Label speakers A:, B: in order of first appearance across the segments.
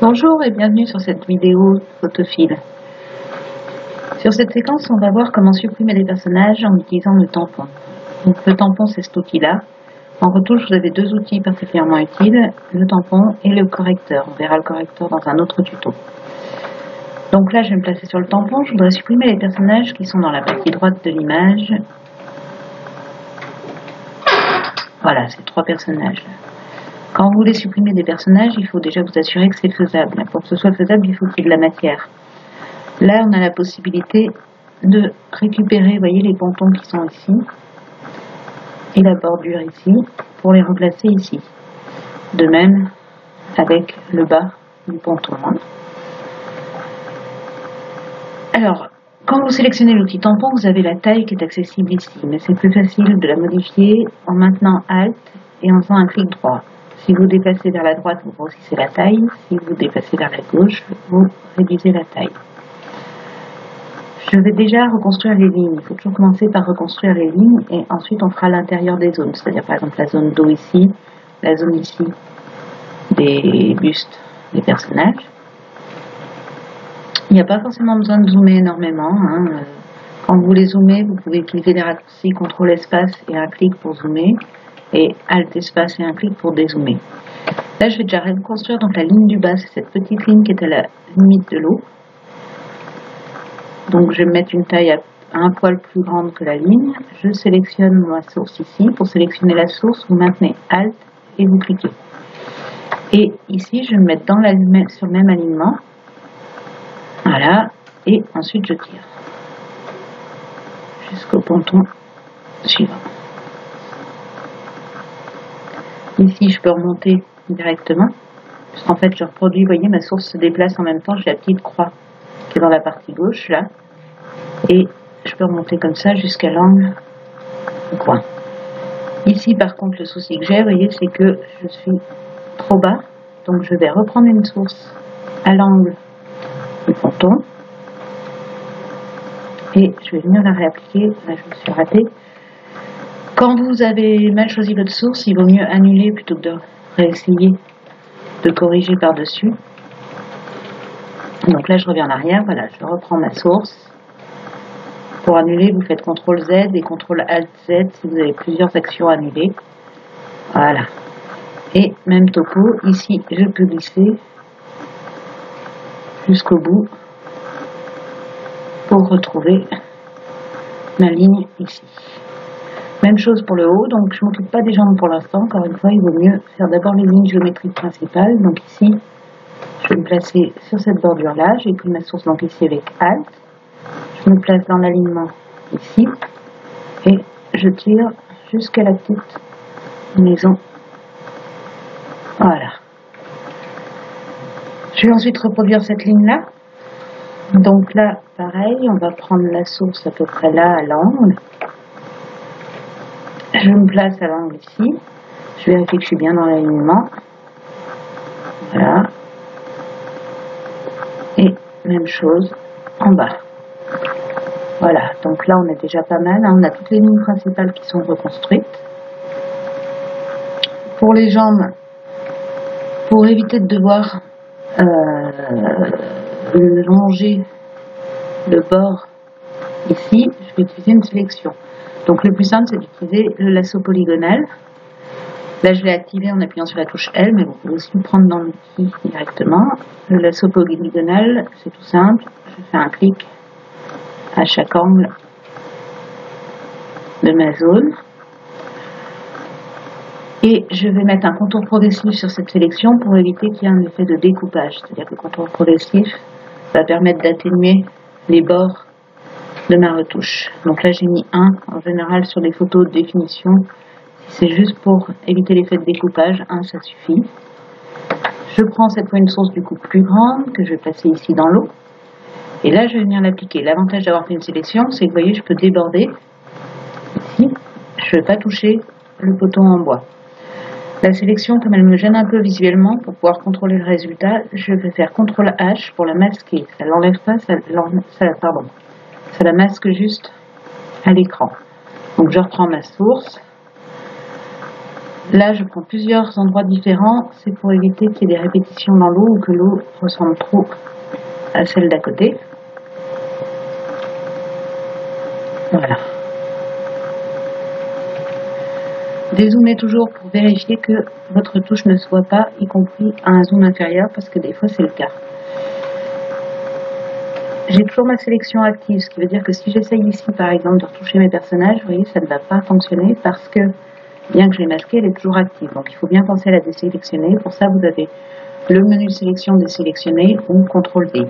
A: Bonjour et bienvenue sur cette vidéo photophile. Sur cette séquence, on va voir comment supprimer les personnages en utilisant le tampon. Donc, le tampon, c'est cet outil-là. En retouche, vous avez deux outils particulièrement utiles, le tampon et le correcteur. On verra le correcteur dans un autre tuto. Donc là, je vais me placer sur le tampon. Je voudrais supprimer les personnages qui sont dans la partie droite de l'image. Voilà, ces trois personnages. Quand vous voulez supprimer des personnages, il faut déjà vous assurer que c'est faisable. Pour que ce soit faisable, il faut qu'il y ait de la matière. Là, on a la possibilité de récupérer, vous voyez, les pontons qui sont ici et la bordure ici pour les remplacer ici. De même avec le bas du ponton. Alors, quand vous sélectionnez l'outil tampon, vous avez la taille qui est accessible ici, mais c'est plus facile de la modifier en maintenant Alt et en faisant un clic droit. Si vous déplacez vers la droite, vous grossissez la taille. Si vous déplacez vers la gauche, vous réduisez la taille. Je vais déjà reconstruire les lignes. Il faut toujours commencer par reconstruire les lignes et ensuite on fera l'intérieur des zones. C'est-à-dire par exemple la zone dos ici, la zone ici des bustes des personnages. Il n'y a pas forcément besoin de zoomer énormément. Quand vous voulez zoomer, vous pouvez utiliser les raccourcis CTRL espace et un clic pour zoomer. Et Alt espace et un clic pour dézoomer. Là, je vais déjà reconstruire donc la ligne du bas, c'est cette petite ligne qui est à la limite de l'eau. Donc, je vais mettre une taille à un poil plus grande que la ligne. Je sélectionne ma source ici. Pour sélectionner la source, vous maintenez Alt et vous cliquez. Et ici, je vais me mettre sur le même alignement. Voilà. Et ensuite, je tire jusqu'au ponton suivant. Ici, je peux remonter directement, puisqu'en fait, je reproduis, vous voyez, ma source se déplace en même temps, j'ai la petite croix qui est dans la partie gauche, là, et je peux remonter comme ça jusqu'à l'angle du coin. Ici, par contre, le souci que j'ai, vous voyez, c'est que je suis trop bas, donc je vais reprendre une source à l'angle du ponton, et je vais venir la réappliquer. Là, je me suis ratée. Quand vous avez mal choisi votre source, il vaut mieux annuler plutôt que de réessayer de corriger par-dessus. Donc là, je reviens en arrière. Voilà, je reprends ma source. Pour annuler, vous faites CTRL Z et CTRL ALT Z si vous avez plusieurs actions annulées. Voilà. Et même topo, ici, je peux glisser jusqu'au bout pour retrouver ma ligne ici. Même chose pour le haut, donc je ne m'occupe pas des jambes pour l'instant. Encore une fois, il vaut mieux faire d'abord les lignes géométriques principales. Donc ici, je vais me placer sur cette bordure-là. J'ai pris ma source donc ici avec Alt. Je me place dans l'alignement ici. Et je tire jusqu'à la petite maison. Voilà. Je vais ensuite reproduire cette ligne-là. Donc là, pareil, on va prendre la source à peu près là, à l'angle. Je me place à l'angle ici, je vérifie que je suis bien dans l'alignement, voilà, et même chose en bas. Voilà, donc là on est déjà pas mal, on a toutes les lignes principales qui sont reconstruites. Pour les jambes, pour éviter de devoir longer le bord ici, je vais utiliser une sélection. Donc le plus simple, c'est d'utiliser le lasso polygonal. Là, je l'ai activé en appuyant sur la touche L, mais vous pouvez aussi le prendre dans l'outil directement. Le lasso polygonal, c'est tout simple. Je fais un clic à chaque angle de ma zone. Et je vais mettre un contour progressif sur cette sélection pour éviter qu'il y ait un effet de découpage. C'est-à-dire que le contour progressif va permettre d'atténuer les bords de ma retouche. Donc là j'ai mis 1 en général sur les photos de définition. Si c'est juste pour éviter l'effet de découpage, 1 ça suffit. Je prends cette fois une source du coup plus grande que je vais placer ici dans l'eau. Et là je vais venir l'appliquer. L'avantage d'avoir fait une sélection, c'est que vous voyez je peux déborder. Ici, je ne vais pas toucher le poton en bois. La sélection, comme elle me gêne un peu visuellement, pour pouvoir contrôler le résultat, je vais faire CTRL H pour la masquer. Ça l'enlève pas, ça la masque juste à l'écran. Donc je reprends ma source, Là, je prends plusieurs endroits différents, c'est pour éviter qu'il y ait des répétitions dans l'eau ou que l'eau ressemble trop à celle d'à côté. Voilà. Dézoomez toujours pour vérifier que votre touche ne soit pas, y compris à un zoom inférieur, parce que des fois c'est le cas. J'ai toujours ma sélection active, ce qui veut dire que si j'essaye ici par exemple de retoucher mes personnages, vous voyez, ça ne va pas fonctionner parce que, bien que je l'ai masquée, elle est toujours active. Donc il faut bien penser à la désélectionner. Pour ça, vous avez le menu sélection désélectionner ou CTRL-D.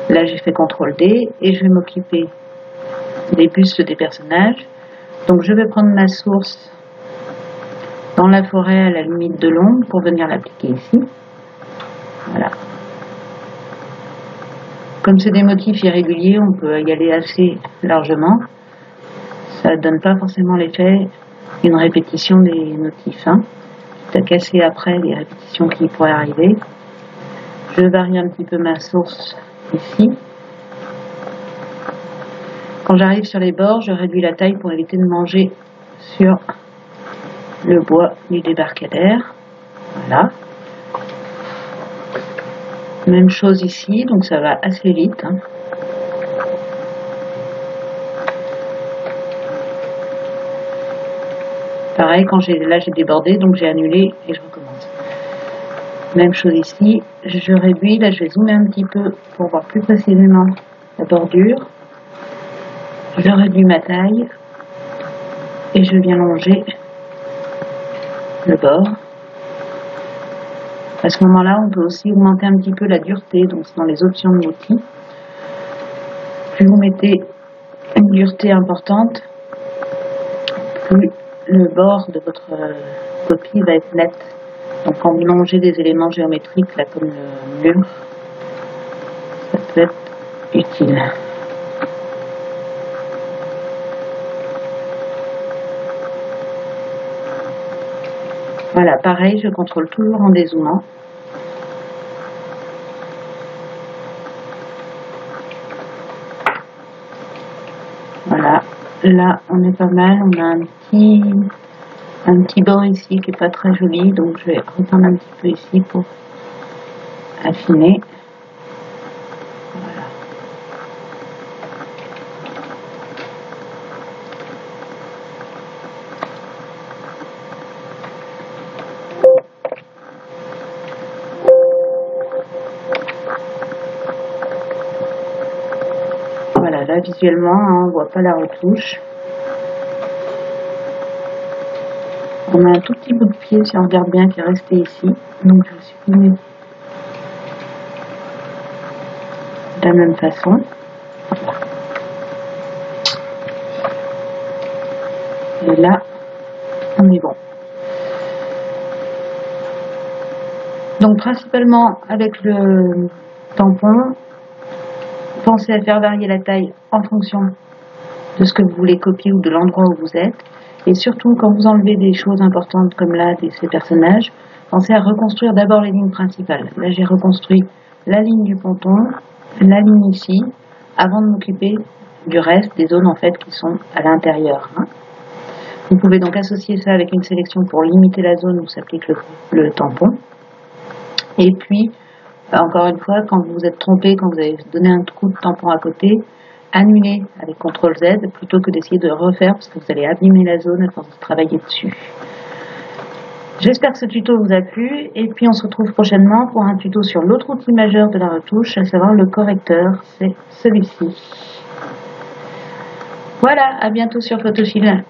A: Là, j'ai fait CTRL-D et je vais m'occuper des bustes des personnages. Donc je vais prendre ma source dans la forêt à la limite de l'ombre pour venir l'appliquer ici. Voilà. Comme c'est des motifs irréguliers, on peut y aller assez largement. Ça ne donne pas forcément l'effet d'une répétition des motifs. Quitte à casser après les répétitions qui pourraient arriver. Je varie un petit peu ma source ici. Quand j'arrive sur les bords, je réduis la taille pour éviter de manger sur le bois du débarcadère. Voilà. Même chose ici, donc ça va assez vite. Pareil, là j'ai débordé, donc j'ai annulé et je recommence. Même chose ici, je réduis, là je vais zoomer un petit peu pour voir plus précisément la bordure. Je réduis ma taille et je viens longer le bord. À ce moment-là, on peut aussi augmenter un petit peu la dureté, donc c'est dans les options de l'outil. Plus vous mettez une dureté importante, plus le bord de votre copie va être net. Donc quand vous longez des éléments géométriques, là comme le mur, ça peut être utile. Voilà, pareil, je contrôle toujours en dézoomant. Voilà, là on est pas mal, on a un petit bord ici qui est pas très joli, donc je vais reprendre un petit peu ici pour affiner. Voilà. Voilà, là visuellement, on voit pas la retouche. On a un tout petit bout de pied, si on regarde bien, qui est resté ici. Donc je vais supprimer de la même façon. Et là, on est bon. Donc principalement avec le tampon, pensez à faire varier la taille en fonction de ce que vous voulez copier ou de l'endroit où vous êtes. Et surtout, quand vous enlevez des choses importantes comme là, ces personnages, pensez à reconstruire d'abord les lignes principales. Là, j'ai reconstruit la ligne du ponton, la ligne ici, avant de m'occuper du reste des zones en fait qui sont à l'intérieur. Vous pouvez donc associer ça avec une sélection pour limiter la zone où s'applique le tampon. Et puis, encore une fois, quand vous vous êtes trompé, quand vous avez donné un coup de tampon à côté, annulez avec CTRL-Z plutôt que d'essayer de refaire parce que vous allez abîmer la zone à force de travailler dessus. J'espère que ce tuto vous a plu et puis on se retrouve prochainement pour un tuto sur l'autre outil majeur de la retouche, à savoir le correcteur, c'est celui-ci. Voilà, à bientôt sur Photofil.